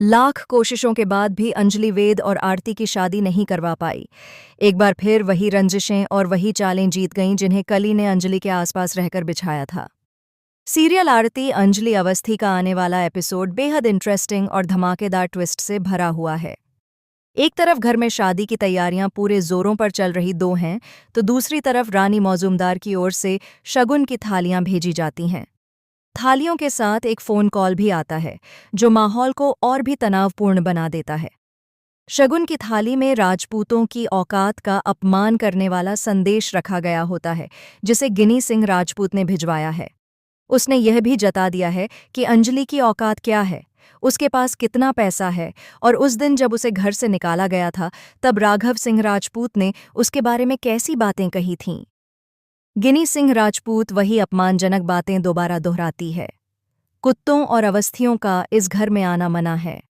लाख कोशिशों के बाद भी अंजलि वेद और आरती की शादी नहीं करवा पाई। एक बार फिर वही रंजिशें और वही चालें जीत गईं जिन्हें कली ने अंजलि के आसपास रहकर बिछाया था। सीरियल आरती अंजलि अवस्थी का आने वाला एपिसोड बेहद इंटरेस्टिंग और धमाकेदार ट्विस्ट से भरा हुआ है। एक तरफ घर में शादी की तैयारियां पूरे जोरों पर चल रही दो हैं, तो दूसरी तरफ रानी मौजूमदार की ओर से शगुन की थालियां भेजी जाती हैं। थालियों के साथ एक फोन कॉल भी आता है, जो माहौल को और भी तनावपूर्ण बना देता है। शगुन की थाली में राजपूतों की औकात का अपमान करने वाला संदेश रखा गया होता है, जिसे गिनी सिंह राजपूत ने भिजवाया है। उसने यह भी जता दिया है कि अंजलि की औकात क्या है, उसके पास कितना पैसा है, और उस दिन जब उसे घर से निकाला गया था तब राघव सिंह राजपूत ने उसके बारे में कैसी बातें कही थीं। गिनी सिंह राजपूत वही अपमानजनक बातें दोबारा दोहराती है। कुत्तों और अवस्थियों का इस घर में आना मना है।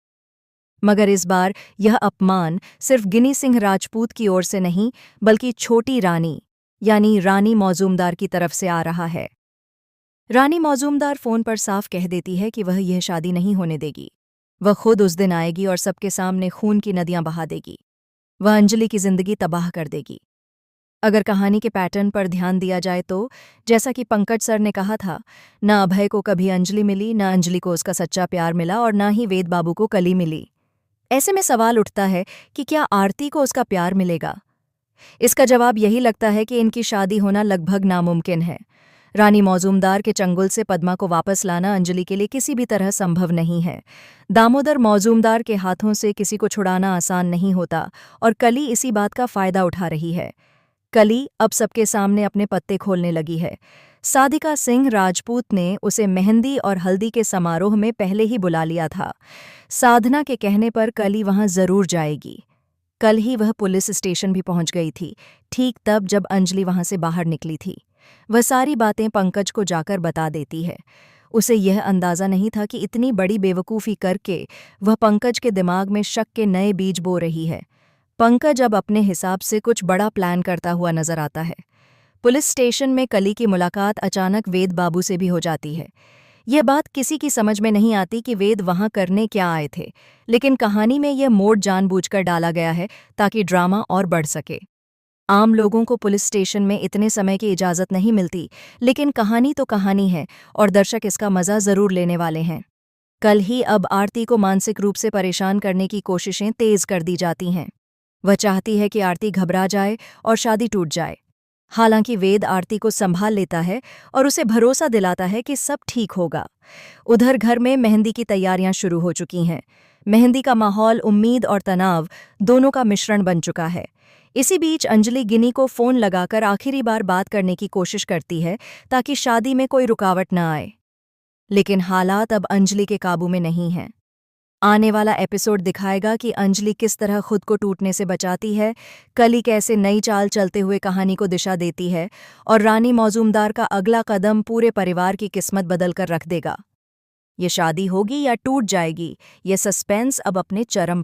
मगर इस बार यह अपमान सिर्फ गिनी सिंह राजपूत की ओर से नहीं, बल्कि छोटी रानी यानी रानी मौजूमदार की तरफ से आ रहा है। रानी मौजूमदार फोन पर साफ कह देती है कि वह यह शादी नहीं होने देगी। वह खुद उस दिन आएगी और सबके सामने खून की नदियां बहा देगी। वह अंजलि की जिंदगी तबाह कर देगी। अगर कहानी के पैटर्न पर ध्यान दिया जाए तो, जैसा कि पंकज सर ने कहा था, न अभय को कभी अंजलि मिली, न अंजलि को उसका सच्चा प्यार मिला और न ही वेद बाबू को कली मिली। ऐसे में सवाल उठता है कि क्या आरती को उसका प्यार मिलेगा? इसका जवाब यही लगता है कि इनकी शादी होना लगभग नामुमकिन है। रानी मौजूमदार के चंगुल से पद्मा को वापस लाना अंजलि के लिए किसी भी तरह संभव नहीं है। दामोदर मौजूमदार के हाथों से किसी को छुड़ाना आसान नहीं होता, और कली इसी बात का फायदा उठा रही है। कली अब सबके सामने अपने पत्ते खोलने लगी है। साधिका सिंह राजपूत ने उसे मेहंदी और हल्दी के समारोह में पहले ही बुला लिया था। साधना के कहने पर कली वहां जरूर जाएगी। कल ही वह पुलिस स्टेशन भी पहुंच गई थी, ठीक तब जब अंजलि वहां से बाहर निकली थी। वह सारी बातें पंकज को जाकर बता देती है। उसे यह अंदाजा नहीं था कि इतनी बड़ी बेवकूफ़ी करके वह पंकज के दिमाग में शक के नए बीज बो रही है। पंकज अब अपने हिसाब से कुछ बड़ा प्लान करता हुआ नजर आता है। पुलिस स्टेशन में कली की मुलाकात अचानक वेद बाबू से भी हो जाती है। यह बात किसी की समझ में नहीं आती कि वेद वहां करने क्या आए थे, लेकिन कहानी में यह मोड़ जानबूझकर डाला गया है ताकि ड्रामा और बढ़ सके। आम लोगों को पुलिस स्टेशन में इतने समय की इजाजत नहीं मिलती, लेकिन कहानी तो कहानी है और दर्शक इसका मजा जरूर लेने वाले हैं। कल ही अब आरती को मानसिक रूप से परेशान करने की कोशिशें तेज कर दी जाती हैं। वह चाहती है कि आरती घबरा जाए और शादी टूट जाए। हालांकि वेद आरती को संभाल लेता है और उसे भरोसा दिलाता है कि सब ठीक होगा। उधर घर में मेहंदी की तैयारियां शुरू हो चुकी हैं। मेहंदी का माहौल उम्मीद और तनाव दोनों का मिश्रण बन चुका है। इसी बीच अंजलि गिनी को फोन लगाकर आखिरी बार बात करने की कोशिश करती है ताकि शादी में कोई रुकावट न आए। लेकिन हालात अब अंजलि के काबू में नहीं हैं। आने वाला एपिसोड दिखाएगा कि अंजलि किस तरह खुद को टूटने से बचाती है, कली कैसे नई चाल चलते हुए कहानी को दिशा देती है, और रानी मौजूमदार का अगला कदम पूरे परिवार की किस्मत बदल कर रख देगा। ये शादी होगी या टूट जाएगी, ये सस्पेंस अब अपने चरम